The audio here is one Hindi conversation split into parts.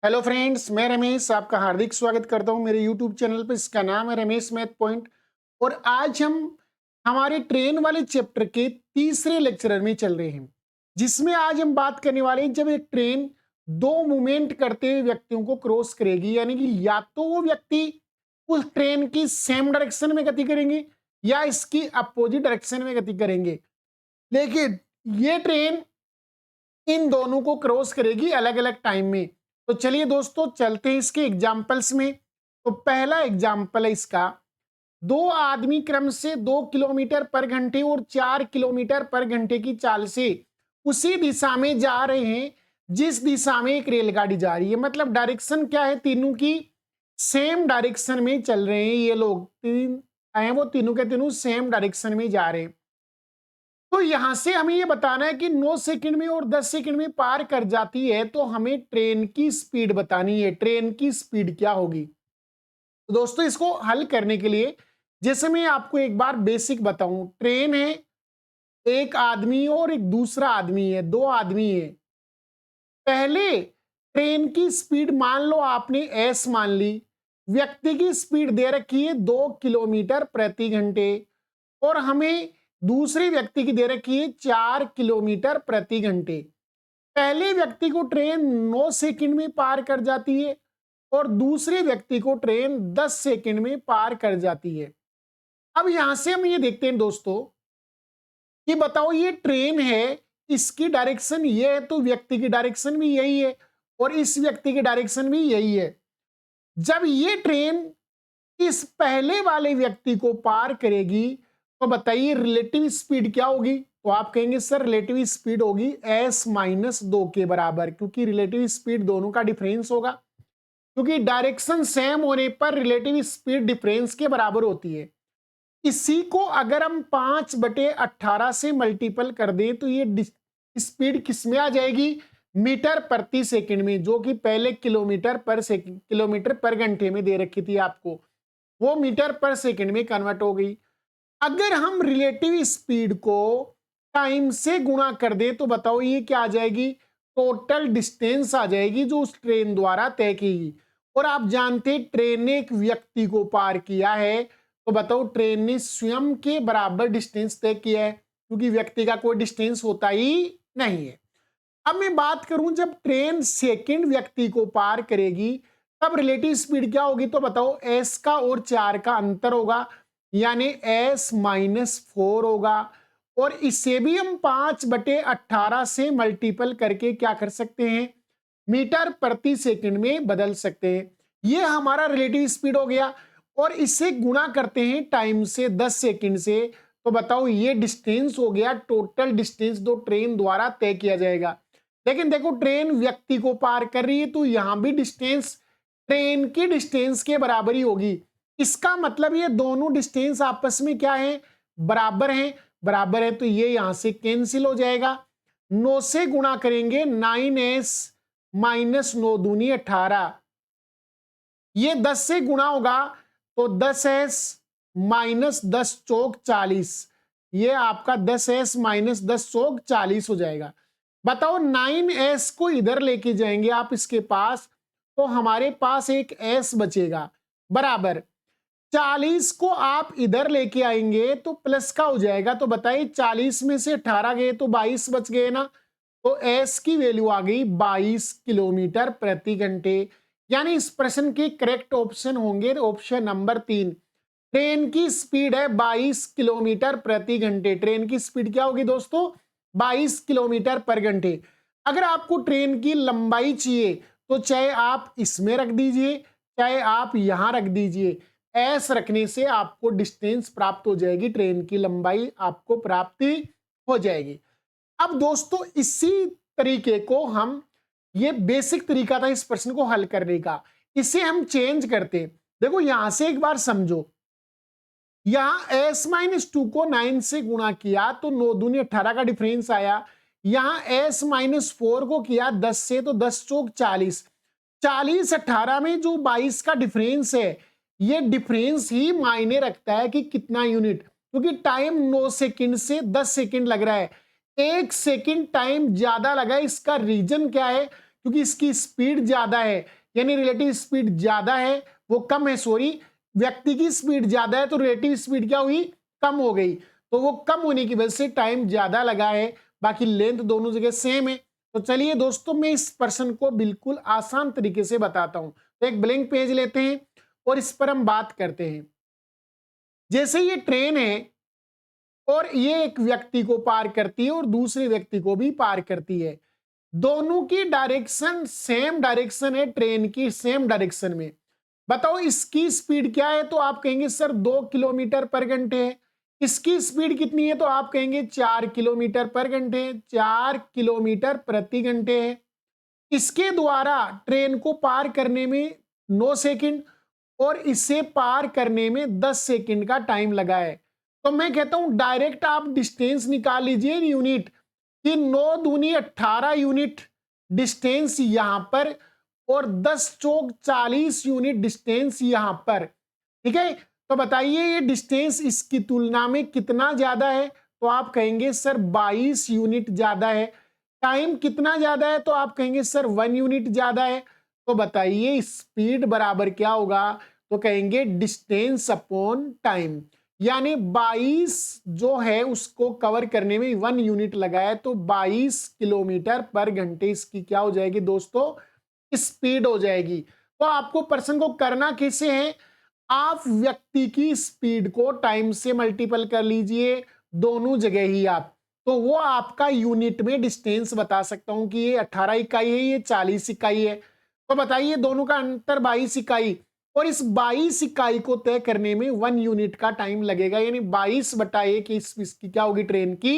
हेलो फ्रेंड्स, मैं रमेश आपका हार्दिक स्वागत करता हूं मेरे यूट्यूब चैनल पर। इसका नाम है रमेश मैथ पॉइंट। और आज हम हमारे ट्रेन वाले चैप्टर के तीसरे लेक्चर में चल रहे हैं, जिसमें आज हम बात करने वाले हैं जब एक ट्रेन दो मूवमेंट करते हुए व्यक्तियों को क्रॉस करेगी, यानी कि या तो वो व्यक्ति उस ट्रेन की सेम डायरेक्शन में गति करेंगे या इसकी अपोजिट डायरेक्शन में गति करेंगे, लेकिन ये ट्रेन इन दोनों को क्रॉस करेगी अलग अलग टाइम में। तो चलिए दोस्तों, चलते हैं इसके एग्जाम्पल्स में। तो पहला एग्जाम्पल है इसका, दो आदमी क्रम से 2 किलोमीटर पर घंटे और 4 किलोमीटर पर घंटे की चाल से उसी दिशा में जा रहे हैं जिस दिशा में एक रेलगाड़ी जा रही है। मतलब डायरेक्शन क्या है, तीनों की सेम डायरेक्शन में चल रहे हैं। ये लोग तीन हैं, वो तीनों के तीनों सेम डायरेक्शन में जा रहे हैं। तो यहां से हमें यह बताना है कि 9 सेकंड में और 10 सेकंड में पार कर जाती है, तो हमें ट्रेन की स्पीड बतानी है। ट्रेन की स्पीड क्या होगी? तो दोस्तों, इसको हल करने के लिए जैसे मैं आपको एक बार बेसिक बताऊं, ट्रेन है, एक आदमी और एक दूसरा आदमी है, दो आदमी है। पहले ट्रेन की स्पीड मान लो आपने एस मान ली, व्यक्ति की स्पीड दे रखी है 2 किलोमीटर प्रति घंटे, और हमें दूसरे व्यक्ति की दे रखी है 4 किलोमीटर प्रति घंटे। पहले व्यक्ति को ट्रेन 9 सेकंड में पार कर जाती है और दूसरे व्यक्ति को ट्रेन 10 सेकंड में पार कर जाती है। अब यहां से हम ये देखते हैं दोस्तों कि बताओ, ये ट्रेन है, इसकी डायरेक्शन ये है, तो व्यक्ति की डायरेक्शन भी यही है और इस व्यक्ति की डायरेक्शन भी यही है। जब ये ट्रेन इस पहले वाले व्यक्ति को पार करेगी, तो बताइए रिलेटिव स्पीड क्या होगी? तो आप कहेंगे सर रिलेटिव स्पीड होगी s-2 के बराबर, क्योंकि रिलेटिव स्पीड दोनों का डिफरेंस होगा। क्योंकि डायरेक्शन सेम होने पर रिलेटिव स्पीड डिफरेंस के बराबर होती है। इसी को अगर हम 5/18 से मल्टीपल कर दें तो ये स्पीड किस में आ जाएगी? मीटर प्रति सेकंड में, जो कि पहले किलोमीटर पर घंटे में दे रखी थी आपको, वो मीटर पर सेकंड में कन्वर्ट हो गई। अगर हम रिलेटिव स्पीड को टाइम से गुणा कर दें तो बताओ ये क्या आ जाएगी? टोटल डिस्टेंस आ जाएगी जो उस ट्रेन द्वारा तय की। और आप जानते हैं ट्रेन ने एक व्यक्ति को पार किया है, तो बताओ ट्रेन ने स्वयं के बराबर डिस्टेंस तय किया है, क्योंकि व्यक्ति का कोई डिस्टेंस होता ही नहीं है। अब मैं बात करूं, जब ट्रेन सेकंड व्यक्ति को पार करेगी तब रिलेटिव स्पीड क्या होगी? तो बताओ s का और 4 का अंतर होगा, यानी s-4 होगा। और इसे भी हम 5/18 से मल्टीपल करके क्या कर सकते हैं? मीटर प्रति सेकंड में बदल सकते हैं। ये हमारा रिलेटिव स्पीड हो गया। और इसे गुणा करते हैं टाइम से, 10 सेकंड से, तो बताओ ये डिस्टेंस हो गया, टोटल डिस्टेंस जो ट्रेन द्वारा तय किया जाएगा। लेकिन देखो ट्रेन व्यक्ति को पार कर रही है, तो यहां भी डिस्टेंस ट्रेन की डिस्टेंस के बराबर ही होगी। इसका मतलब ये दोनों डिस्टेंस आपस में क्या है? बराबर हैं। बराबर है तो ये यहां से कैंसिल हो जाएगा। 9 से गुणा करेंगे, 9s - 9 दूनी 18, ये 10 से गुणा होगा तो 10s - 10 चौक 40, ये आपका 10s - 10 चौक 40 हो जाएगा। बताओ 9s को इधर लेके जाएंगे आप इसके पास, तो हमारे पास एक s बचेगा, बराबर 40 को आप इधर लेके आएंगे तो प्लस का हो जाएगा। तो बताइए 40 में से 18 गए तो 22 बच गए ना, तो s की वैल्यू आ गई 22 किलोमीटर प्रति घंटे। यानी इस प्रश्न के करेक्ट ऑप्शन होंगे ऑप्शन नंबर 3। ट्रेन की स्पीड है 22 किलोमीटर प्रति घंटे। ट्रेन की स्पीड क्या होगी दोस्तों? 22 किलोमीटर पर घंटे। अगर आपको ट्रेन की लंबाई चाहिए तो चाहे आप इसमें रख दीजिए, चाहे आप यहां रख दीजिए, एस रखने से आपको डिस्टेंस प्राप्त हो जाएगी, ट्रेन की लंबाई आपको प्राप्ति हो जाएगी। अब दोस्तों इसी तरीके को हम, ये बेसिक तरीका था इस प्रश्न को हल करने का, इसे हम चेंज करते। देखो यहां से एक बार समझो, यहां s-2 को 9 से गुणा किया तो 9 दूनी 18 का डिफरेंस आया। यहां s-4 को किया 10 से, तो 10 चौक 40, 40 18 में जो 22 का डिफरेंस है, ये डिफरेंस ही मायने रखता है कि कितना यूनिट, क्योंकि टाइम 9 सेकंड से 10 सेकंड लग रहा है, 1 सेकंड टाइम ज्यादा लगा। इसका रीजन क्या है? क्योंकि इसकी स्पीड ज्यादा है, यानी रिलेटिव स्पीड ज्यादा है, वो कम है, सॉरी, व्यक्ति की स्पीड ज्यादा है तो रिलेटिव स्पीड क्या हुई, कम हो गई। तो वो कम होने की वजह से टाइम ज्यादा लगा है, बाकी लेंथ दोनों जगह सेम है। तो चलिए दोस्तों, मैं इस प्रश्न को बिल्कुल आसान तरीके से बताता हूं। तो एक ब्लैंक पेज लेते हैं और इस पर हम बात करते हैं। जैसे ये ट्रेन है और ये एक व्यक्ति को पार करती है और दूसरे व्यक्ति को भी पार करती है, दोनों की डायरेक्शन सेम डायरेक्शन है, ट्रेन की सेम डायरेक्शन में। बताओ इसकी स्पीड क्या है, तो आप कहेंगे सर 2 किलोमीटर पर घंटे है। इसकी स्पीड कितनी है, तो आप कहेंगे 4 किलोमीटर पर घंटे, 4 किलोमीटर प्रति घंटे है। इसके द्वारा ट्रेन को पार करने में 9 सेकंड और इसे पार करने में 10 सेकंड का टाइम लगा है। तो मैं कहता हूं डायरेक्ट आप डिस्टेंस निकाल लीजिए यूनिट कि 9 दूनी 18 यूनिट डिस्टेंस यहां पर और 10 चौक 40 यूनिट डिस्टेंस यहां पर। ठीक है, तो बताइए ये डिस्टेंस इसकी तुलना में कितना ज्यादा है, तो आप कहेंगे सर 22 यूनिट ज्यादा है। टाइम कितना ज्यादा है, तो आप कहेंगे सर 1 यूनिट ज्यादा है। तो बताइए स्पीड बराबर क्या होगा, तो कहेंगे डिस्टेंस अपॉन टाइम, यानी 22 जो है उसको कवर करने में 1 यूनिट लगा है, तो 22 किलोमीटर पर घंटे इसकी क्या हो जाएगी दोस्तों, स्पीड हो जाएगी। तो आपको प्रश्न को करना कैसे है, आप व्यक्ति की स्पीड को टाइम से मल्टीपल कर लीजिए दोनों जगह ही आप, तो वो आपका यूनिट में डिस्टेंस बता सकता हूं कि ये 18 इकाई है, ये 40 इकाई है। तो बताइए दोनों का अंतर 22 इकाई, और इस 22 इकाई को तय करने में 1 यूनिट का टाइम लगेगा, यानी 22/1 इसकी क्या होगी, ट्रेन की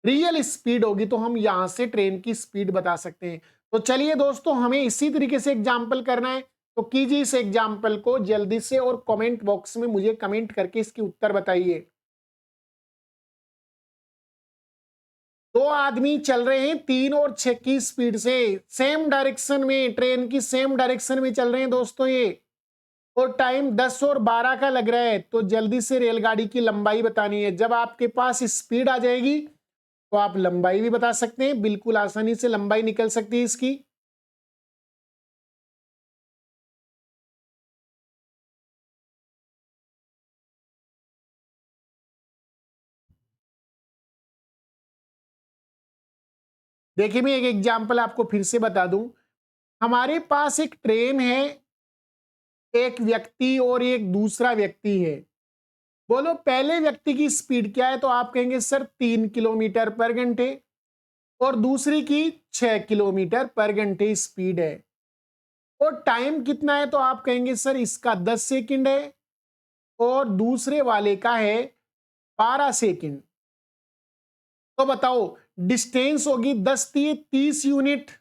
रियल स्पीड होगी। तो हम यहां से ट्रेन की स्पीड बता सकते हैं। तो चलिए दोस्तों, हमें इसी तरीके से एग्जाम्पल करना है, तो कीजिए इस एग्जाम्पल को जल्दी से और कमेंट बॉक्स में मुझे कमेंट करके इसके उत्तर बताइए। दो आदमी चल रहे हैं 3 और 6 की स्पीड से, सेम डायरेक्शन में, ट्रेन की सेम डायरेक्शन में चल रहे हैं दोस्तों ये, और टाइम 10 और 12 का लग रहा है। तो जल्दी से रेलगाड़ी की लंबाई बतानी है। जब आपके पास स्पीड आ जाएगी तो आप लंबाई भी बता सकते हैं, बिल्कुल आसानी से लंबाई निकल सकती है इसकी। देखिए मैं एक एग्जांपल आपको फिर से बता दूं। हमारे पास एक ट्रेन है, एक व्यक्ति और एक दूसरा व्यक्ति है। बोलो पहले व्यक्ति की स्पीड क्या है, तो आप कहेंगे सर 3 किलोमीटर पर घंटे और दूसरी की 6 किलोमीटर पर घंटे स्पीड है। और टाइम कितना है, तो आप कहेंगे सर इसका 10 सेकंड है और दूसरे वाले का है 12 सेकंड। तो बताओ डिस्टेंस होगी 10×3 = 30 यूनिट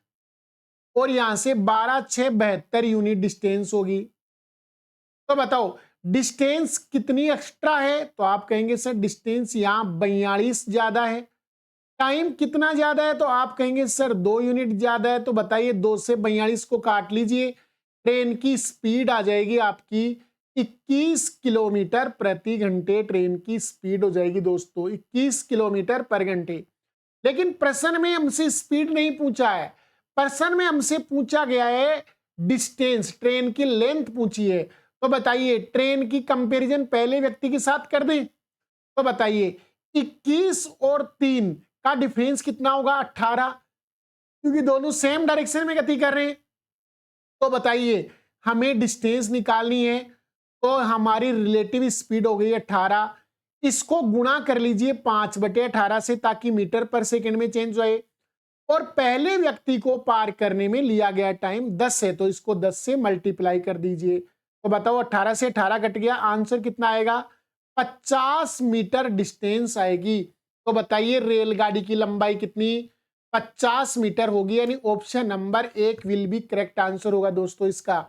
और यहां से 12×6 = 72 यूनिट डिस्टेंस होगी। तो बताओ डिस्टेंस कितनी एक्स्ट्रा है, तो आप कहेंगे सर डिस्टेंस यहां 42 ज्यादा है। टाइम कितना ज्यादा है, तो आप कहेंगे सर 2 यूनिट ज्यादा है। तो बताइए 2 से 42 को काट लीजिए, ट्रेन की स्पीड आ जाएगी आपकी 21 किलोमीटर प्रति घंटे। ट्रेन की स्पीड हो जाएगी दोस्तों 21 किलोमीटर पर घंटे। लेकिन प्रश्न में हमसे स्पीड नहीं पूछा है, प्रश्न में हमसे पूछा गया है डिस्टेंस, ट्रेन की लेंथ पूछी है। तो बताइए ट्रेन की कंपैरिजन पहले व्यक्ति के साथ कर दें, तो बताइए 21 और 3 का डिफरेंस कितना होगा, 18, क्योंकि दोनों सेम डायरेक्शन में गति कर रहे हैं। तो बताइए हमें डिस्टेंस निकालनी है, तो हमारी रिलेटिव स्पीड हो गई 18। इसको गुणा कर लीजिए 5/18 से, ताकि मीटर पर सेकंड में चेंज होए। और पहले व्यक्ति को पार करने में लिया गया टाइम 10 है, तो इसको 10 से मल्टीप्लाई कर दीजिए। तो बताओ 18 से 18 कट गया, आंसर कितना आएगा, 50 मीटर डिस्टेंस आएगी। तो बताइए रेलगाड़ी की लंबाई कितनी, 50 मीटर होगी, यानी option number 1 will be correct answer होगा दोस्तों इसका।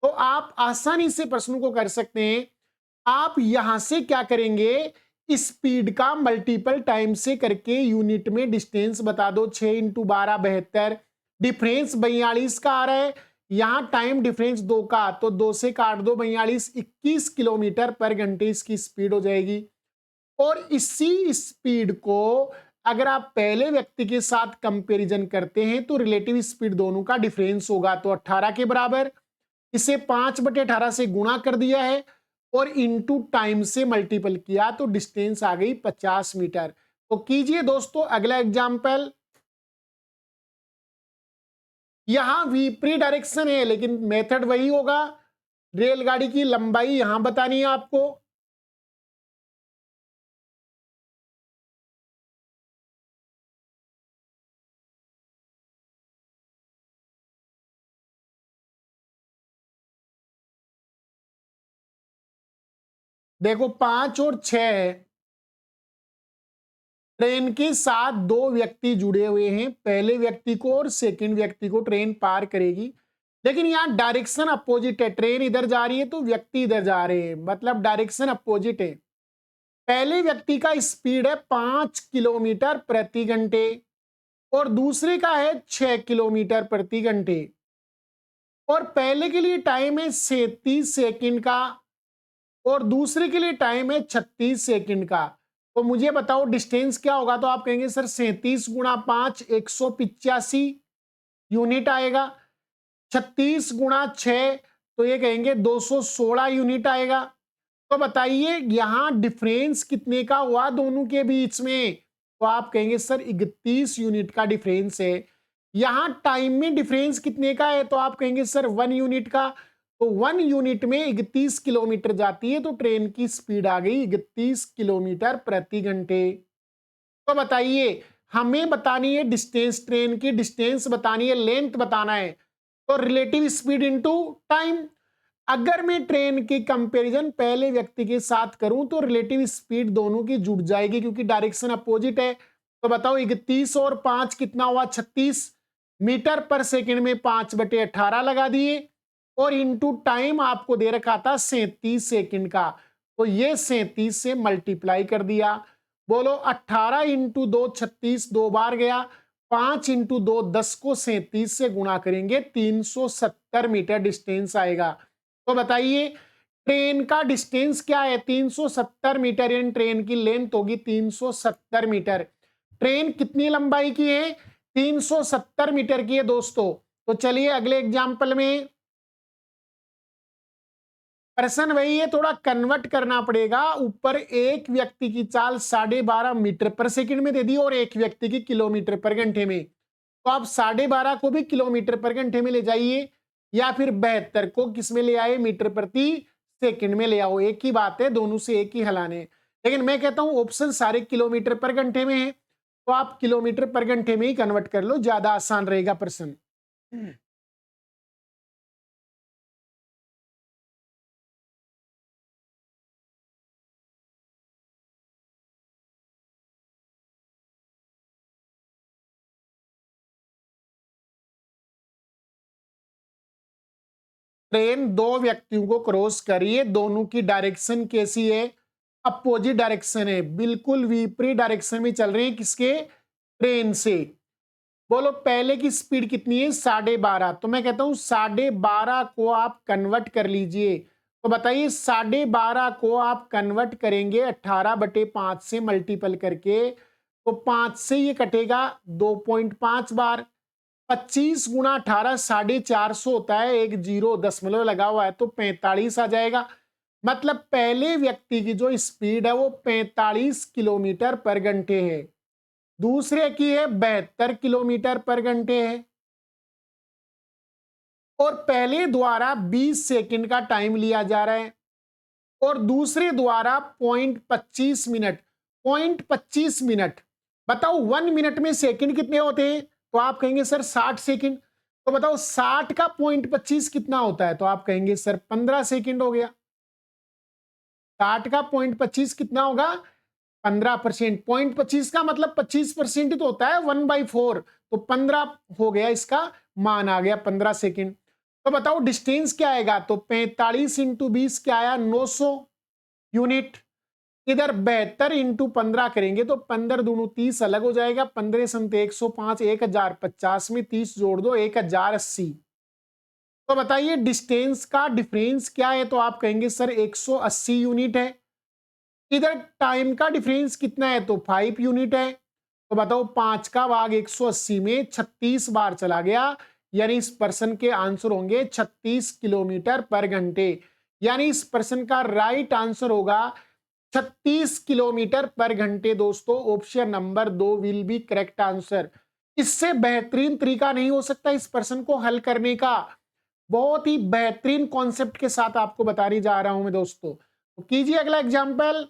तो आप आसानी से प्रश्नों को कर सकते हैं। आप यहां से क्या करेंगे, स्पीड का मल्टीपल टाइम से करके यूनिट में डिस्टेंस बता दो। 6 × 12 = 72, डिफरेंस 42 का आ रहा है, यहां टाइम डिफरेंस 2 का, तो 2 से काट दो 42, 21 किलोमीटर पर घंटे इसकी स्पीड हो जाएगी। और इसी स्पीड को अगर आप पहले व्यक्ति के साथ कंपैरिजन करते हैं तो रिलेटिव स्पीड दोनों का डिफरेंस होगा, तो 18 के बराबर। इसे 5/18 से गुणा कर दिया है और इनटू टाइम से मल्टीपल किया तो डिस्टेंस आ गई 50 मीटर। तो कीजिए दोस्तों अगला एग्जाम्पल। यहां विपरीत डायरेक्शन है लेकिन मेथड वही होगा, रेलगाड़ी की लंबाई यहां बतानी है आपको। देखो 5 और 6 है, ट्रेन के साथ दो व्यक्ति जुड़े हुए हैं, पहले व्यक्ति को और सेकंड व्यक्ति को ट्रेन पार करेगी, लेकिन यहाँ डायरेक्शन अपोजिट है, ट्रेन इधर जा रही है तो व्यक्ति इधर जा रहे हैं, मतलब डायरेक्शन अपोजिट है। पहले व्यक्ति का स्पीड है 5 किलोमीटर प्रति घंटे और दूसरे का है 6 किलोमीटर प्रति घंटे, और पहले के लिए टाइम है 37 सेकंड का और दूसरे के लिए टाइम है 36 सेकंड का। तो मुझे बताओ डिस्टेंस क्या होगा, तो आप कहेंगे सर 37 गुणा 5 185 यूनिट आएगा, 36 गुणा 6 तो ये कहेंगे 216 यूनिट आएगा। तो बताइए यहां डिफरेंस कितने का हुआ दोनों के बीच में, तो आप कहेंगे सर 31 यूनिट का डिफरेंस है। यहां टाइम में डिफरेंस कितने का है, तो आप कहेंगे सर 1 यूनिट का, तो 1 यूनिट में 31 किलोमीटर जाती है, तो ट्रेन की स्पीड आ गई 31 किलोमीटर प्रति घंटे। तो बताइए हमें बतानी है डिस्टेंस, ट्रेन की डिस्टेंस बतानी है, लेंथ बताना है, तो रिलेटिव स्पीड इनटू टाइम। अगर मैं ट्रेन की कंपैरिजन पहले व्यक्ति के साथ करूं तो रिलेटिव स्पीड दोनों की जुड़ जाएगी क्योंकि डायरेक्शन अपोजिट है। तो बताओ 31 और 5 कितना हुआ, 36 मीटर पर सेकंड में 5/18 लगा दिए और इनटू टाइम आपको दे रखा था 37 सेकंड का, तो ये 37 से मल्टीप्लाई कर दिया। बोलो 18 इंटू 2 36 दो बार गया, 5 इंटू 2 10 को 37 से गुणा करेंगे 370 मीटर डिस्टेंस आएगा। तो बताइए ट्रेन का डिस्टेंस क्या है, 370 मीटर, यानी ट्रेन की लेंथ होगी 370 मीटर। ट्रेन कितनी लंबाई की है, 370 मीटर की है दोस्तों। तो चलिए अगले एग्जाम्पल में, प्रश्न वही है, थोड़ा कन्वर्ट करना पड़ेगा। ऊपर एक व्यक्ति की चाल 12.5 मीटर पर सेकंड में दे दी और एक व्यक्ति की किलोमीटर पर घंटे में, तो आप 12.5 को भी किलोमीटर पर घंटे में ले जाइए या फिर 72 को किस में ले आए, मीटर प्रति सेकंड में ले आओ, एक ही बात है, दोनों से एक ही हलाने। लेकिन मैं कहता हूं ऑप्शन सारे किलोमीटर पर घंटे में है, तो आप किलोमीटर पर घंटे में ही कन्वर्ट कर लो, ज्यादा आसान रहेगा प्रश्न। ट्रेन दो व्यक्तियों को क्रॉस कर रही है, दोनों की डायरेक्शन कैसी है, अपोजिट डायरेक्शन है, बिल्कुल विपरीत डायरेक्शन में चल रहे हैं, किसके, ट्रेन से। बोलो पहले की स्पीड कितनी है, 12.5, तो मैं कहता हूं 12.5 को आप कन्वर्ट कर लीजिए। तो बताइए 12.5 को आप कन्वर्ट करेंगे 18/5 से मल्टीपल करके, तो 5 से ये कटेगा 2.5 बार, 25 गुणा 18 450 होता है, एक 0 दशमलव लगा हुआ है तो 45 आ जाएगा। मतलब पहले व्यक्ति की जो स्पीड है वो 45 किलोमीटर पर घंटे है, दूसरे की है 72 किलोमीटर पर घंटे है, और पहले द्वारा 20 सेकंड का टाइम लिया जा रहा है और दूसरे द्वारा 0.25 मिनट, 0.25 मिनट। बताओ 1 मिनट में सेकंड कितने होते हैं, तो आप कहेंगे सर 60 सेकंड। तो बताओ 60 का 0.25 कितना होता है, तो आप कहेंगे सर 15 सेकंड हो गया। 60 का 0.25 कितना होगा, 15%। 0.25 का मतलब 25% ही तो होता है, 1/4, तो 15 हो गया, इसका मान आ गया 15 सेकंड। तो बताओ डिस्टेंस क्या आएगा, तो 45 इंटू 20 क्या आया, 900 यूनिट। इधर 72 इंटू 15 करेंगे तो 15 दूनी 30 अलग हो जाएगा, 15 संते 105, 1050 में 30 जोड़ दो 1080। तो बताइए डिस्टेंस का डिफरेंस क्या है, तो आप कहेंगे सर 180 यूनिट है। इधर टाइम का डिफरेंस कितना है, तो 5 यूनिट है। तो बताओ 5 का भाग 180 में 36 बार चला गया, यानी इस पर्सन के आंसर होंगे 36 किलोमीटर पर घंटे। यानी इस पर्सन का राइट आंसर होगा 36 किलोमीटर पर घंटे। दोस्तों option number 2 will be correct answer. इससे बेहतरीन तरीका नहीं हो सकता इस पर्सन को हल करने का। बहुत ही बेहतरीन कॉन्सेप्ट के साथ आपको बताने जा रहा हूं मैं दोस्तों। तो कीजिए अगला एग्जाम्पल,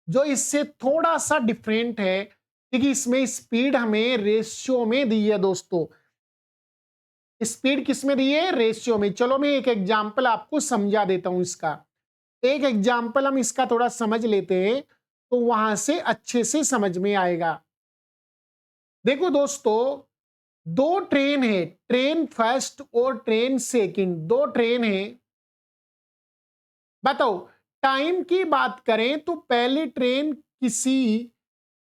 जो इससे थोड़ा सा डिफरेंट है, क्योंकि इसमें स्पीड हमें रेशियो में दी है दोस्तों। स्पीड किस में दी है? रेशियो में। चलो मैं एक एग्जाम्पल आपको समझा देता हूं इसका। एक एग्जाम्पल हम इसका थोड़ा समझ लेते हैं, तो वहां से अच्छे से समझ में आएगा। देखो दोस्तों, दो ट्रेन है, ट्रेन फर्स्ट और ट्रेन सेकंड, दो ट्रेन है। बताओ टाइम की बात करें तो पहली ट्रेन किसी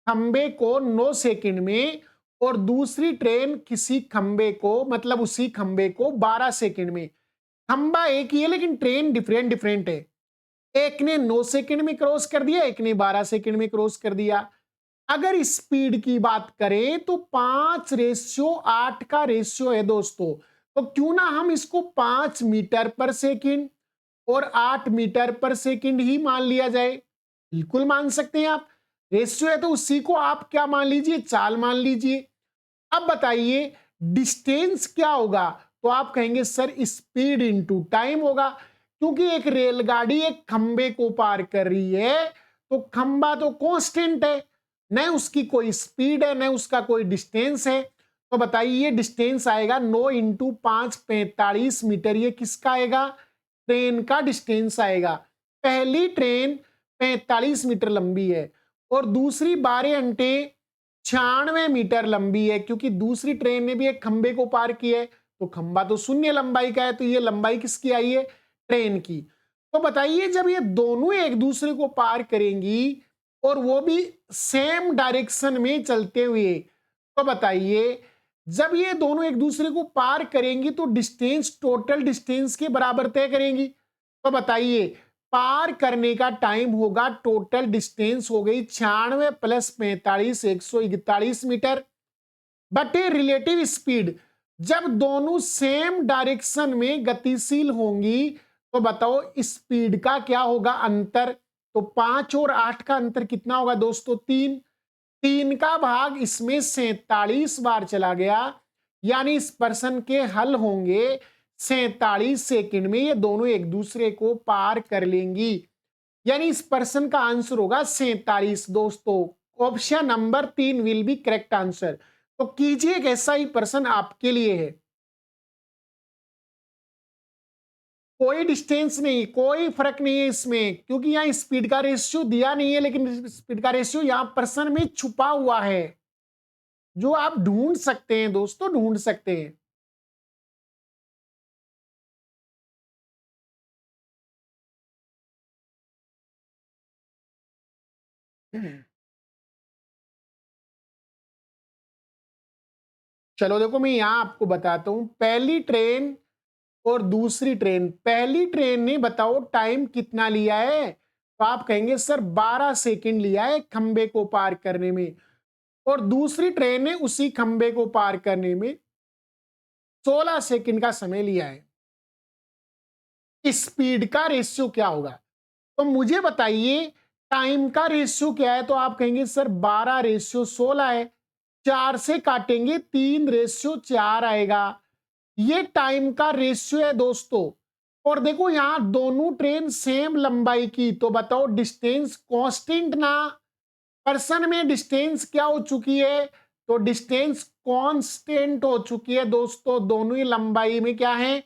खंबे को 9 सेकंड में और दूसरी ट्रेन किसी खंबे को, मतलब उसी खंबे को 12 सेकंड में। खंबा एक ही है लेकिन ट्रेन डिफरेंट डिफरेंट है। एक ने 9 सेकंड में क्रॉस कर दिया, एक ने 12 सेकंड में क्रॉस कर दिया। अगर स्पीड की बात करें तो 5:8 का रेशियो है दोस्तों। तो क्यों ना हम इसको 5 मीटर पर सेकंड और 8 मीटर पर सेकंड ही मान लिया जाए। बिल्कुल मान सकते हैं आप। रेशियो है तो उसी को आप क्या मान लीजिए? चाल मान लीजिए। अब बताइए डिस्टेंस क्या होगा? तो आप कहेंगे सर स्पीड इनटू टाइम होगा, क्योंकि एक रेलगाड़ी एक खंबे को पार कर रही है, तो खंबा तो कांस्टेंट है, न उसकी कोई स्पीड है न उसका कोई डिस्टेंस है। तो बताइए डिस्टेंस आएगा 9 इंटू 5 45 मीटर। ये किसका आएगा? ट्रेन का डिस्टेंस आएगा। पहली ट्रेन 45 मीटर लंबी है और दूसरी 12 घंटे 96 मीटर लंबी है, क्योंकि दूसरी ट्रेन ने भी एक खंबे को पार किया है। तो खंबा तो शून्य लंबाई का है, तो ये लंबाई किसकी आई है? ट्रेन की। तो बताइए जब ये दोनों एक दूसरे को पार करेंगी और वो भी सेम डायरेक्शन में चलते हुए, तो बताइए जब ये दोनों एक दूसरे को पार करेंगी तो डिस्टेंस टोटल डिस्टेंस के बराबर तय करेंगी। तो बताइए पार करने का टाइम होगा, टोटल डिस्टेंस हो गई 96 प्लस 45 141 मीटर, बटे रिलेटिव स्पीड। जब दोनों सेम डायरेक्शन में गतिशील होंगी तो बताओ स्पीड का क्या होगा अंतर? तो 5 और 8 का अंतर कितना होगा दोस्तों? 3। 3 का भाग इसमें 47 बार चला गया, यानी इस पर्सन के हल होंगे 47 सेकंड में। ये दोनों एक दूसरे को पार कर लेंगी, यानी इस पर्सन का आंसर होगा 47 दोस्तों। Option number 3 will be correct answer. तो कीजिए एक ऐसा ही पर्सन आपके लिए है। कोई डिस्टेंस नहीं, कोई फर्क नहीं है इसमें, क्योंकि यहाँ स्पीड का रेशियो दिया नहीं है, लेकिन स्पीड का रेशियो यहाँ पर्सन में छुपा हुआ है, जो आप ढूंढ सकते हैं दोस्तों, ढूंढ सकते हैं। चलो देखो मैं यहां आपको बताता हूं। पहली ट्रेन और दूसरी ट्रेन, पहली ट्रेन ने बताओ टाइम कितना लिया है? तो आप कहेंगे सर 12 सेकंड लिया है खंबे को पार करने में, और दूसरी ट्रेन ने उसी खंबे को पार करने में 16 सेकंड का समय लिया है। स्पीड का रेशियो क्या होगा? तो मुझे बताइए टाइम का रेशियो क्या है? तो आप कहेंगे सर 12:16 है। 4 से काटेंगे 3:4 आएगा। ये टाइम का रेशियो है दोस्तों। और देखो यहां दोनों ट्रेन सेम लंबाई की, तो बताओ डिस्टेंस कांस्टेंट ना? पर्सन में डिस्टेंस क्या हो चुकी है? तो डिस्टेंस कांस्टेंट हो चुकी है दोस्तों। दोनों ही लंबाई में क्या है?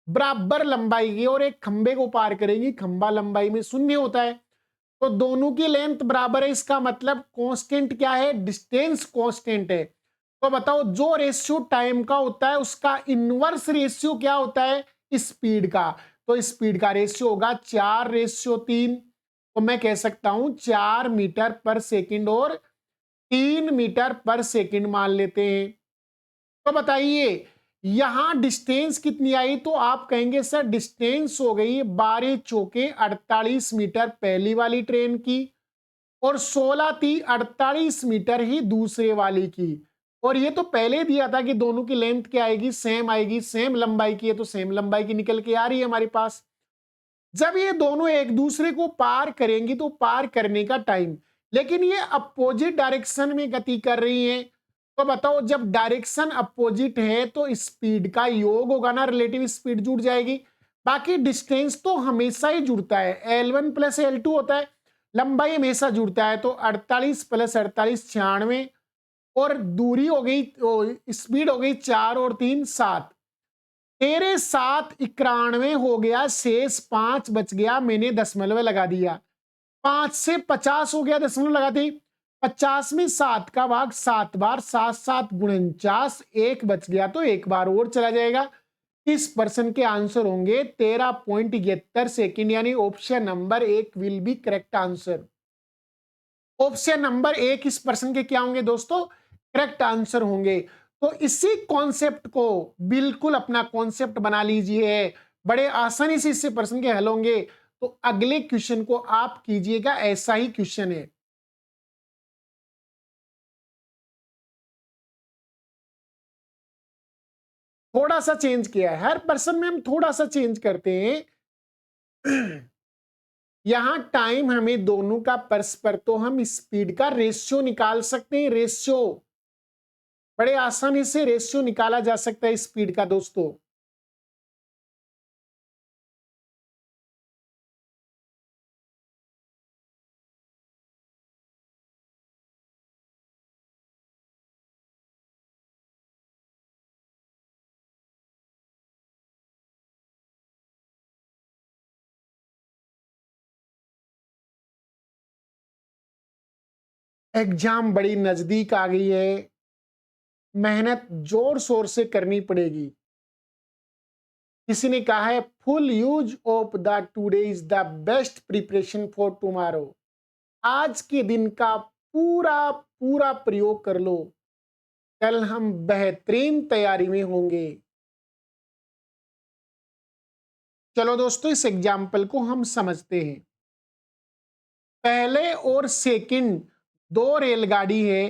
बराबर लंबाई की। और एक खंबे को पार करेगी, खंबा लंबाई में शून्य होता है, तो दोनों की लेंथ बराबर है। इसका मतलब कांस्टेंट क्या है? डिस्टेंस कांस्टेंट है। तो बताओ जो रेशियो टाइम का होता है उसका इनवर्स रेशियो क्या होता है? स्पीड का। तो स्पीड का रेशियो होगा 4:3। तो मैं कह सकता हूं 4 मीटर पर सेकंड और 3 मीटर पर सेकंड मान लेते हैं। तो बताइए यहां डिस्टेंस कितनी आई? तो आप कहेंगे सर डिस्टेंस हो गई 12 चौके 48 मीटर पहली वाली ट्रेन की, और 16 थी 48 मीटर ही दूसरे वाली की। और ये तो पहले दिया था कि दोनों की लेंथ क्या आएगी, सेम आएगी, सेम लंबाई की है तो सेम लंबाई की निकल के आ रही है हमारे पास। जब ये दोनों एक दूसरे को पार करेंगी तो पार करने का टाइम, लेकिन ये अपोजिट डायरेक्शन में गति कर रही हैं, तो बताओ जब डायरेक्शन अपोजिट है तो स्पीड का योग होगा ना, रिलेटिव स्पीड जुड़ जाएगी। बाकी डिस्टेंस तो हमेशा ही जुड़ता है, L1 प्लस L2 होता है, लंबाई हमेशा जुड़ता है। तो 48 प्लस 48 96, और दूरी हो गई, स्पीड हो गई 4 और 3 7, तेरे 7 91 हो गया, शेष 5 बच गया, मैंने दशमलव लगा दिया। 5 से 50 हो गया, दशमलव लगाते, 50 में 7 का भाग 7 बार, 7 7 49, एक बच गया तो एक बार और चला जाएगा। इस प्रश्न के आंसर होंगे 13.71 सेकेंड, यानी option number 1 will be correct answer. Option number 1 इस प्रश्न के क्या होंगे दोस्तों, करेक्ट आंसर होंगे। तो इसी कॉन्सेप्ट को बिल्कुल अपना कॉन्सेप्ट बना लीजिए, बड़े आसानी से इससे प्रश्न के हल होंगे। तो अगले क्वेश्चन को आप कीजिएगा, ऐसा ही क्वेश्चन है। थोड़ा सा चेंज किया है, हर पर्सन में हम थोड़ा सा चेंज करते हैं। यहां टाइम हमें दोनों का परस्पर, तो हम स्पीड का रेशियो निकाल सकते हैं, रेशियो बड़े आसानी से रेशियो निकाला जा सकता है स्पीड का दोस्तों। एग्जाम बड़ी नजदीक आ गई है, मेहनत जोर शोर से करनी पड़ेगी। किसी ने कहा है full use of the today is the best preparation for tomorrow. आज के दिन का पूरा पूरा प्रयोग कर लो, कल हम बेहतरीन तैयारी में होंगे। चलो दोस्तों, इस एग्जाम्पल को हम समझते हैं। पहले और सेकंड दो रेलगाड़ी है,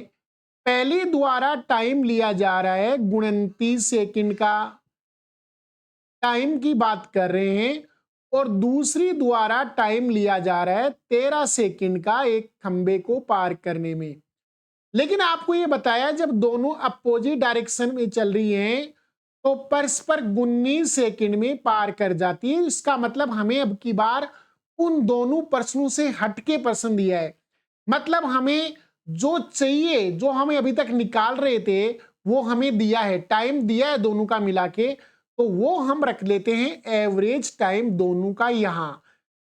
पहली द्वारा टाइम लिया जा रहा है 29 सेकंड का, टाइम की बात कर रहे हैं, और दूसरी द्वारा टाइम लिया जा रहा है 13 सेकंड का एक खंबे को पार करने में। लेकिन आपको यह बताया जब दोनों अपोजिट डायरेक्शन में चल रही हैं तो परस्पर 19 सेकंड में पार कर जाती है। इसका मतलब हमें अब की बार उन दोनों प्रश्नों से हटके प्रश्न दिया है, मतलब हमें जो चाहिए, जो हमें अभी तक निकाल रहे थे वो हमें दिया है, टाइम दिया है दोनों का मिला के, तो वो हम रख लेते हैं एवरेज टाइम दोनों का यहां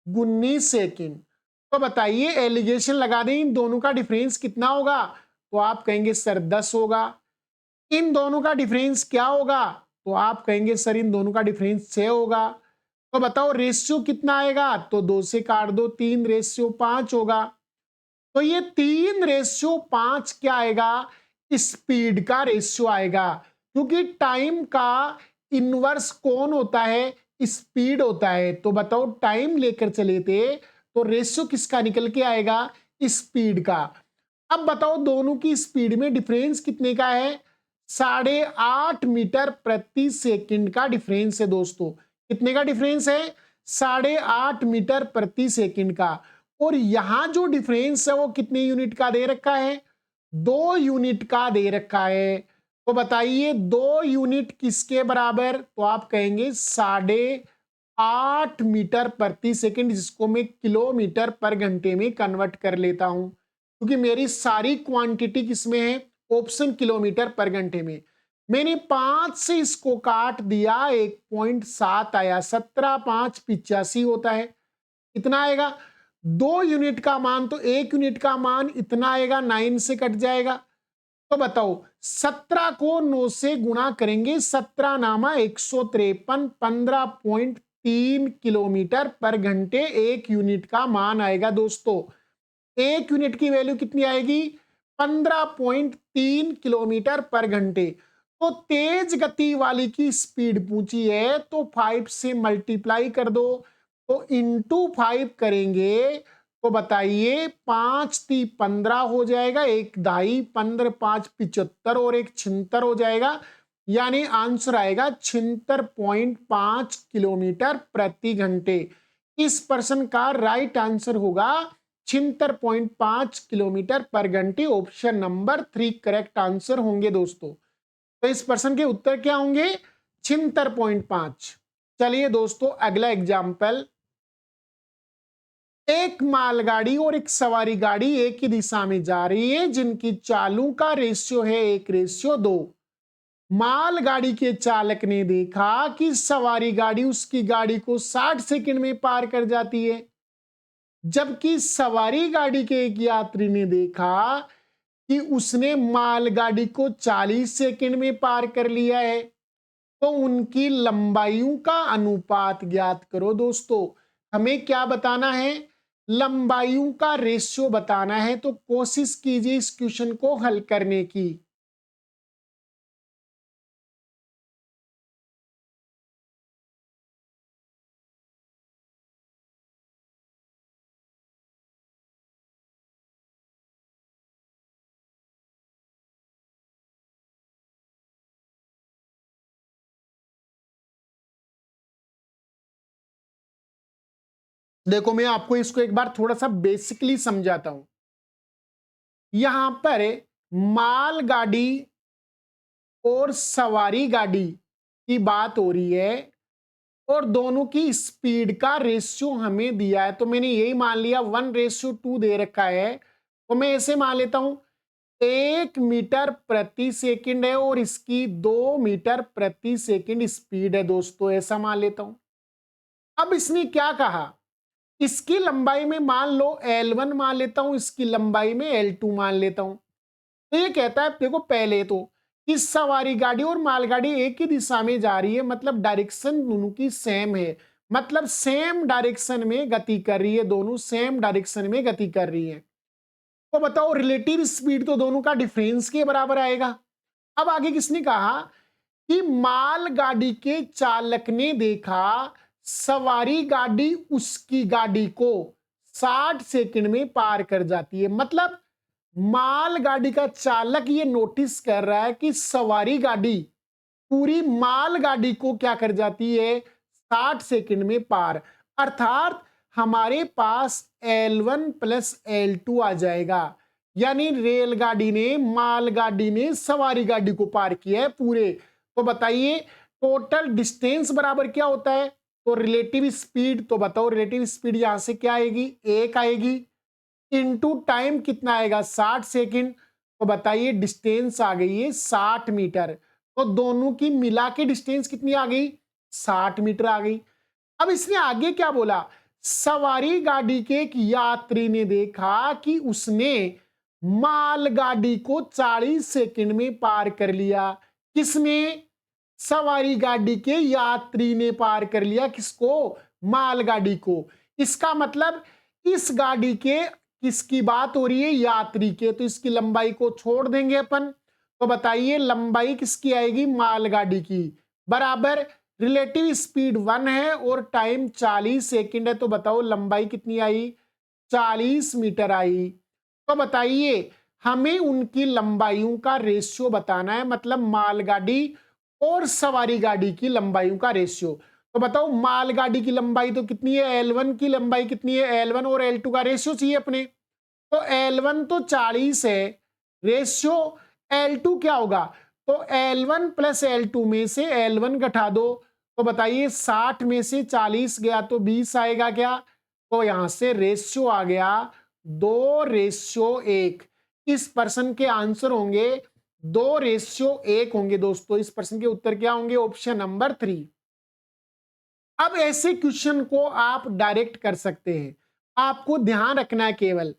19 सेकंड। तो बताइए एलिगेशन लगा दें, इन दोनों का डिफरेंस कितना होगा, तो आप कहेंगे सर 10 होगा। इन दोनों का डिफरेंस क्या होगा, तो आप कहेंगे सर इन दोनों का डिफरेंस 6 होगा। तो बताओ रेशियो कितना आएगा, तो 2 से काट दो, 3:5 होगा। तो ये 3:5 क्या आएगा, स्पीड का रेशियो आएगा, क्योंकि टाइम का इनवर्स कौन होता है, स्पीड होता है। तो बताओ टाइम लेकर चले थे तो रेशियो किसका निकल के आएगा, स्पीड का। अब बताओ दोनों की स्पीड में डिफरेंस कितने का है, 8.5 मीटर प्रति सेकंड का डिफरेंस है दोस्तों। कितने का डिफरेंस है, 8.5 मीटर प्रति सेकंड का। और यहां जो डिफरेंस है वो कितने यूनिट का दे रखा है, 2 यूनिट का दे रखा है। तो बताइए 2 यूनिट किसके बराबर, तो आप कहेंगे 8.5 मीटर प्रति सेकंड, जिसको मैं किलोमीटर पर घंटे में कन्वर्ट कर लेता हूं, क्योंकि मेरी सारी क्वांटिटी किसमें है, ऑप्शन किलोमीटर पर घंटे में। मैंने 5 से इसको काट दिया, 1.7 आया, 17.5 होता है, इतना आएगा। 2 यूनिट का मान, तो 1 यूनिट का मान इतना आएगा, 9 से कट जाएगा। तो बताओ 17 को 9 से गुणा करेंगे, 17 नामा 153, 15.3 किलोमीटर पर घंटे 1 यूनिट का मान आएगा दोस्तों। 1 यूनिट की वैल्यू कितनी आएगी, 15.3 किलोमीटर पर घंटे। तो तेज गति वाली की स्पीड पूछी है तो 5 से मल्टीप्लाई कर दो, तो इंटू 5 करेंगे तो बताइए 5×3 = 15 हो जाएगा, एक दहाई 15×5 = 75 और एक 76 हो जाएगा, यानी आंसर आएगा 76.5 किलोमीटर प्रति घंटे। इस प्रश्न का राइट आंसर होगा 76.5 किलोमीटर पर घंटे। ऑप्शन नंबर 3 करेक्ट आंसर होंगे दोस्तों। तो इस प्रश्न के उत्तर क्या होंगे? 76.5। चलिए दोस्तों अगला एग्जाम्पल। एक मालगाड़ी और एक सवारी गाड़ी एक ही दिशा में जा रही है, जिनकी चालों का रेशियो है 1:2। मालगाड़ी के चालक ने देखा कि सवारी गाड़ी उसकी गाड़ी को 60 सेकंड में पार कर जाती है, जबकि सवारी गाड़ी के एक यात्री ने देखा कि उसने मालगाड़ी को 40 सेकंड में पार कर लिया है। तो उनकी लंबाइयों का अनुपात ज्ञात करो। दोस्तों हमें क्या बताना है? लंबाइयों का रेशियो बताना है। तो कोशिश कीजिए इस क्वेश्चन को हल करने की। देखो मैं आपको इसको एक बार थोड़ा सा बेसिकली समझाता हूं। यहां पर मालगाड़ी और सवारी गाड़ी की बात हो रही है और दोनों की स्पीड का रेशियो हमें दिया है। तो मैंने यही मान लिया 1:2 दे रखा है, तो मैं ऐसे मान लेता हूं 1 मीटर प्रति सेकंड है और इसकी 2 मीटर प्रति सेकंड स्पीड है दोस्तों, ऐसा मान लेता हूं। अब इसने क्या कहा? इसकी लंबाई में मान लो L1 मान लेता हूं, इसकी लंबाई में L2 मान लेता हूं। तो ये कहता है देखो पहले तो कि सवारी गाड़ी और मालगाड़ी एक ही दिशा में जा रही है, मतलब डायरेक्शन दोनों की सेम है, मतलब सेम डायरेक्शन में गति कर रही है, दोनों सेम डायरेक्शन में गति कर रही है। तो बताओ रिलेटिव स्पीड तो दोनों का डिफरेंस के बराबर आएगा। अब आगे किसने कहा कि मालगाड़ी के चालक ने देखा सवारी गाड़ी उसकी गाड़ी को 60 सेकंड में पार कर जाती है, मतलब मालगाड़ी का चालक ये नोटिस कर रहा है कि सवारी गाड़ी पूरी मालगाड़ी को क्या कर जाती है? 60 सेकंड में पार। अर्थात हमारे पास L1 प्लस L2 आ जाएगा, यानी रेलगाड़ी ने मालगाड़ी ने सवारी गाड़ी को पार किया है पूरे। तो बताइए टोटल डिस्टेंस बराबर क्या होता है? तो रिलेटिव स्पीड, तो बताओ रिलेटिव स्पीड यहां से क्या आएगी? 1 आएगी, इनटू टाइम कितना आएगा? 60 सेकंड। तो बताइए डिस्टेंस आ गई है 60 मीटर। तो दोनों की मिला के डिस्टेंस कितनी आ गई? 60 मीटर आ गई। अब इसने आगे क्या बोला? सवारी गाड़ी के एक यात्री ने देखा कि उसने मालगाड़ी को 40 सेकंड में पार कर लिया। किसने? सवारी गाड़ी के यात्री ने पार कर लिया। किसको? मालगाड़ी को। इसका मतलब इस गाड़ी के किसकी बात हो रही है? यात्री के। तो इसकी लंबाई को छोड़ देंगे अपन। तो बताइए लंबाई किसकी आएगी? मालगाड़ी की। बराबर रिलेटिव स्पीड 1 है और टाइम 40 सेकंड है। तो बताओ लंबाई कितनी आई? 40 मीटर आई। तो बताइए हमें उनकी लंबाइयों का रेशियो बताना है, मतलब मालगाड़ी और सवारी गाड़ी की लंबाइयों का रेशियो। तो बताओ मालगाड़ी की लंबाई तो कितनी है? L1 की लंबाई कितनी है? L1 और L2 का रेशियो चाहिए अपने। तो L1 तो 40 है, रेशियो L2 क्या होगा? तो L1 प्लस L2 में से L1 घटा दो। तो बताइए 60 में से 40 गया तो 20 आएगा क्या? तो यहां से रेशियो आ गया 2:1। इस प्रश्न के आंसर होंगे 2:1 होंगे दोस्तों। इस प्रश्न के उत्तर क्या होंगे? Option number 3। अब ऐसे क्वेश्चन को आप डायरेक्ट कर सकते हैं। आपको ध्यान रखना है केवल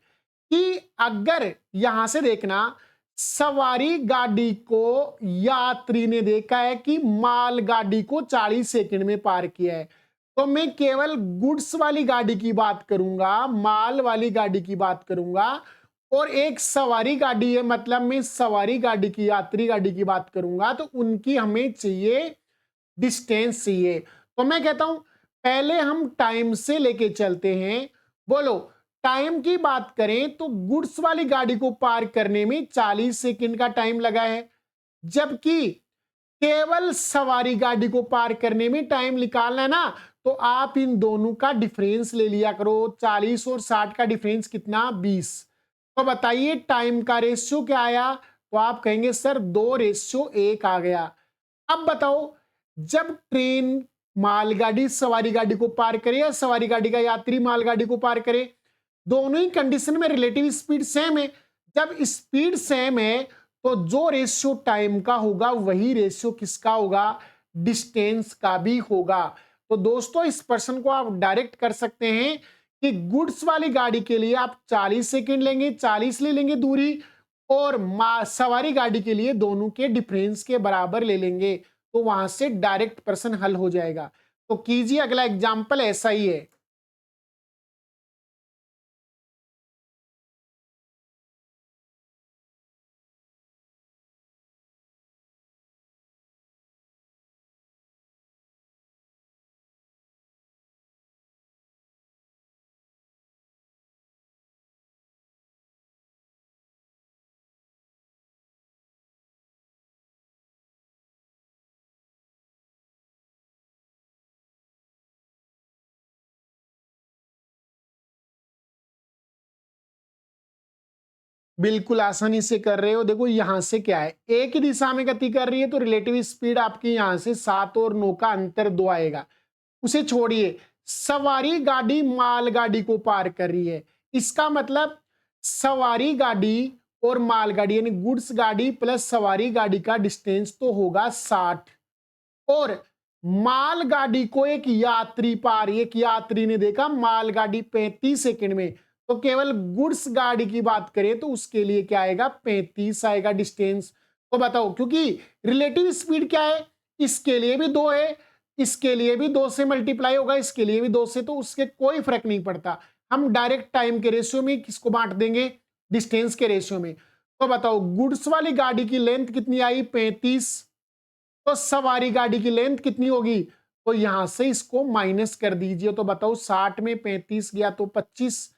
कि अगर यहां से देखना सवारी गाड़ी को यात्री ने देखा है कि माल गाड़ी को 40 सेकंड में पार किया है, तो मैं केवल गुड्स वाली गाड़ी की बात करूंगा, माल वाली गाड़ी की बात करूंगा, और एक सवारी गाड़ी है, मतलब मैं सवारी गाड़ी की यात्री गाड़ी की बात करूंगा। तो उनकी हमें चाहिए डिस्टेंस चाहिए। तो मैं कहता हूं पहले हम टाइम से लेके चलते हैं। बोलो टाइम की बात करें तो गुड्स वाली गाड़ी को पार करने में 40 सेकंड का टाइम लगा है, जबकि केवल सवारी गाड़ी को पार करने में टाइम निकालना है ना, तो आप इन दोनों का डिफरेंस ले लिया करो। 40 और 60 का डिफरेंस कितना, 20। तो बताइए टाइम का रेशियो क्या आया, तो आप कहेंगे सर 2:1 आ गया। अब बताओ, जब ट्रेन मालगाड़ी सवारी गाड़ी को पार करे या सवारी गाड़ी का यात्री मालगाड़ी को पार करे, दोनों ही कंडीशन में रिलेटिव स्पीड सेम है। जब स्पीड सेम है तो जो रेशियो टाइम का होगा वही रेशियो किसका होगा, डिस्टेंस का भी होगा। तो दोस्तों इस प्रश्न को आप डायरेक्ट कर सकते हैं कि गुड्स वाली गाड़ी के लिए आप 40 सेकंड लेंगे, 40 ले लेंगे दूरी, और सवारी गाड़ी के लिए दोनों के डिफरेंस के बराबर ले लेंगे, तो वहां से डायरेक्ट प्रश्न हल हो जाएगा। तो कीजिए अगला एग्जाम्पल ऐसा ही है। बिल्कुल आसानी से कर रहे हो। देखो यहां से क्या है, एक ही दिशा में गति कर रही है तो रिलेटिव स्पीड आपकी यहां से 7 और 9 का अंतर 2 आएगा। उसे छोड़िए, सवारी गाड़ी मालगाड़ी को पार कर रही है, इसका मतलब सवारी गाड़ी और मालगाड़ी यानी गुड्स गाड़ी प्लस सवारी गाड़ी का डिस्टेंस तो होगा 60, और मालगाड़ी को एक यात्री ने देखा मालगाड़ी 35 सेकंड में, तो केवल गुड्स गाड़ी की बात करें तो उसके लिए क्या आएगा, 35 आएगा डिस्टेंस। तो बताओ, क्योंकि रिलेटिव स्पीड क्या है, इसके लिए भी 2 है, इसके लिए भी 2 से मल्टीप्लाई होगा, इसके लिए भी 2 से, तो उसके कोई फर्क नहीं पड़ता। हम डायरेक्ट टाइम के रेशियो में किसको बांट देंगे, डिस्टेंस के रेशियो में। तो बताओ गुड्स वाली गाड़ी की लेंथ कितनी आई, 35, तो सवारी गाड़ी की लेंथ कितनी होगी, तो यहां से इसको माइनस कर दीजिए। तो बताओ 60 में 35 गया तो 25,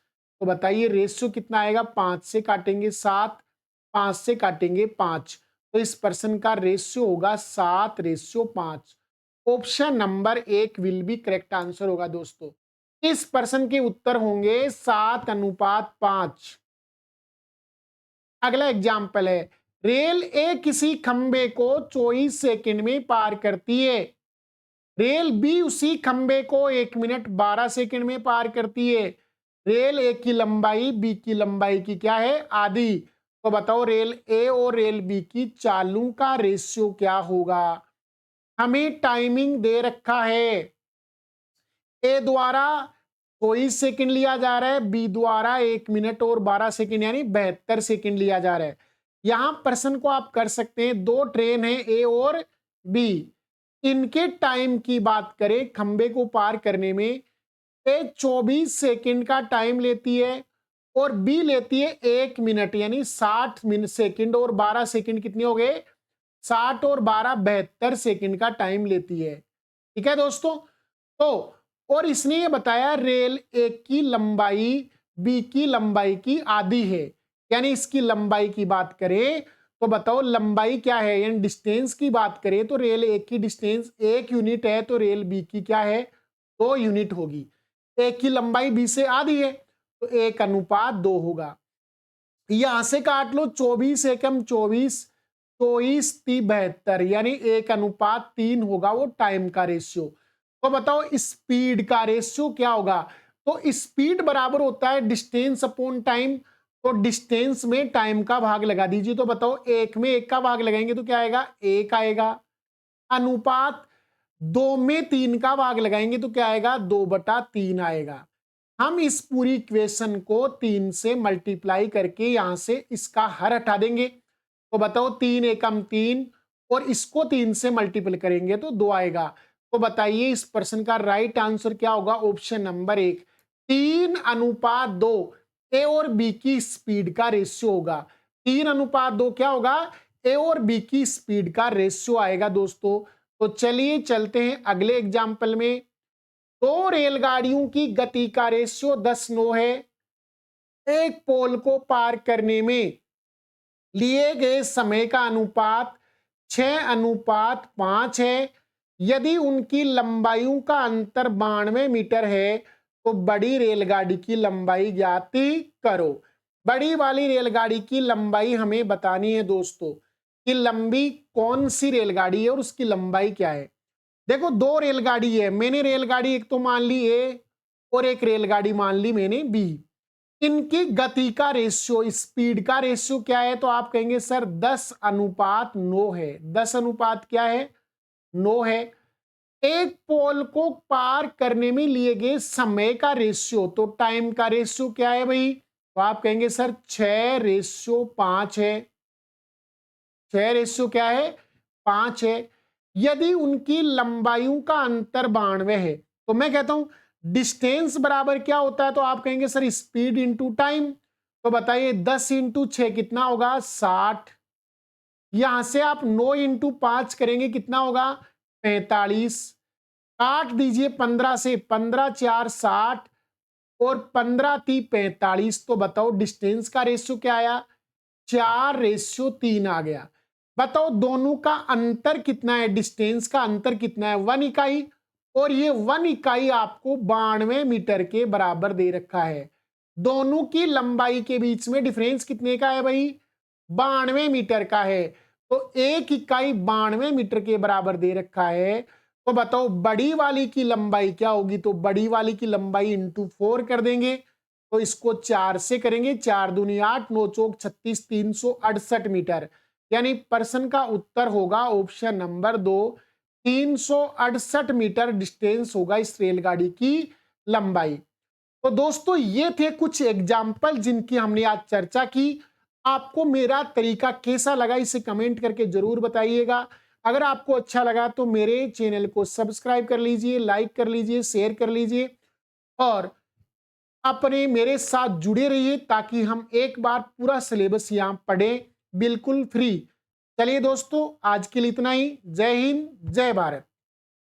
तो बताइए रेशियो कितना आएगा, 5 से काटेंगे 7, 5 से काटेंगे 5, तो इस पर्सन का रेशियो होगा 7:5। Option number 1 will be correct answer होगा दोस्तों। इस पर्सन के उत्तर होंगे 7:5। अगला एग्जाम्पल है, रेल ए किसी खंबे को 24 सेकंड में पार करती है, रेल बी उसी खंबे को 1 मिनट 12 सेकंड में पार करती है। रेल ए की लंबाई बी की लंबाई की क्या है, आधी। तो बताओ रेल ए और रेल बी की चालों का रेशियो क्या होगा। हमें टाइमिंग दे रखा है, ए द्वारा 24 सेकंड लिया जा रहा है, बी द्वारा 1 मिनट और 12 सेकंड यानी 72 सेकंड लिया जा रहा है। यहां प्रश्न को आप कर सकते हैं, 2 ट्रेन है ए और बी, इनके टाइम की बात करें खंबे को पार करने में, ए 24 सेकंड का टाइम लेती है और बी लेती है 1 मिनट यानी 60 मिनट सेकंड, और 12 सेकंड कितने हो गए, 60 और 12 72 सेकंड का टाइम लेती है। ठीक है दोस्तों। तो और इसने ये बताया रेल ए की लंबाई बी की लंबाई की आधी है, यानी इसकी लंबाई की बात करें तो बताओ लंबाई क्या है, यानी डिस्टेंस की बात करें तो रेल ए की डिस्टेंस 1 यूनिट है, तो रेल बी की क्या है, 2 यूनिट होगी। ए की लंबाई बी से आधी है तो 1:2 होगा। यहां से काट लो, 24 एकम 24, 24 3 72 यानी 1:3 होगा वो टाइम का रेशियो। तो बताओ स्पीड का रेशियो क्या होगा, तो स्पीड बराबर होता है डिस्टेंस अपॉन टाइम, तो डिस्टेंस में टाइम का भाग लगा दीजिए। तो बताओ 1 में 1 का भाग लगाएंगे तो क्या आएगा, 1 आएगा, अनुपात 2 में 3 का भाग लगाएंगे तो क्या आएगा, 2/3 आएगा। हम इस पूरी इक्वेशन को 3 से मल्टीप्लाई करके यहां से इसका हर हटा देंगे। तो बताओ 3 एकम 3 और इसको 3 से मल्टीपल करेंगे तो 2 आएगा। तो बताइए इस प्रश्न का राइट आंसर क्या होगा, ऑप्शन नंबर 1 3:2 ए और बी की स्पीड का रेशियो होगा। 3:2 क्या होगा, ए और बी की स्पीड का रेशियो आएगा दोस्तों। तो चलिए चलते हैं अगले एग्जाम्पल में। 2 रेलगाड़ियों की गति का रेशियो 10:9 है, एक पोल को पार करने में लिए गए समय का अनुपात 6:5 है। यदि उनकी लंबाइयों का अंतर 92 मीटर है तो बड़ी रेलगाड़ी की लंबाई ज्ञात करो। बड़ी वाली रेलगाड़ी की लंबाई हमें बतानी है दोस्तों कि लंबी कौन सी रेलगाड़ी है और उसकी लंबाई क्या है। देखो दो रेलगाड़ी है, मैंने रेलगाड़ी एक तो मान ली ए और एक रेलगाड़ी मान ली मैंने बी। इनकी गति का रेशियो, स्पीड का रेशियो क्या है, तो आप कहेंगे सर 10:9 है। 10 अनुपात क्या है, 9 है। एक पोल को पार करने में लिए गए समय का रेशियो, तो टाइम का रेशियो क्या है भाई, तो आप कहेंगे सर 6:5 है। 6 क्या है, 5 है। यदि उनकी लंबाइयों का अंतर 92 है तो मैं कहता हूं डिस्टेंस बराबर क्या होता है, तो आप कहेंगे सर स्पीड इंटू टाइम। तो बताइए 10 इंटू 6 कितना होगा, 60। यहां से आप 9 इंटू 5 करेंगे कितना होगा, 45। काट दीजिए 15 से, 15 4 60 और 15 3 45। तो बताओ डिस्टेंस का रेशियो क्या आया, 4:3 आ गया। बताओ दोनों का अंतर कितना है, डिस्टेंस का अंतर कितना है, 1 इकाई। और ये 1 इकाई आपको 92 मीटर के बराबर दे रखा है। दोनों की लंबाई के बीच में डिफरेंस कितने का है भाई, 92 मीटर का है। तो 1 इकाई 92 मीटर के बराबर दे रखा है। तो बताओ बड़ी वाली की लंबाई क्या होगी, तो बड़ी वाली की लंबाई इंटू 4 कर देंगे। तो इसको 4 से करेंगे, 4 दूनी 8, 9 चौक 36, 368 मीटर। यानी प्रश्न का उत्तर होगा ऑप्शन नंबर 2, 368 मीटर डिस्टेंस होगा इस रेलगाड़ी की लंबाई। तो दोस्तों ये थे कुछ एग्जाम्पल जिनकी हमने आज चर्चा की। आपको मेरा तरीका कैसा लगा इसे कमेंट करके जरूर बताइएगा। अगर आपको अच्छा लगा तो मेरे चैनल को सब्सक्राइब कर लीजिए, लाइक कर लीजिए, शेयर कर लीजिए और अपने मेरे साथ जुड़े रहिए ताकि हम एक बार पूरा सिलेबस यहाँ पढ़ें बिल्कुल फ्री। चलिए दोस्तों आज के लिए इतना ही। जय हिंद, जय भारत।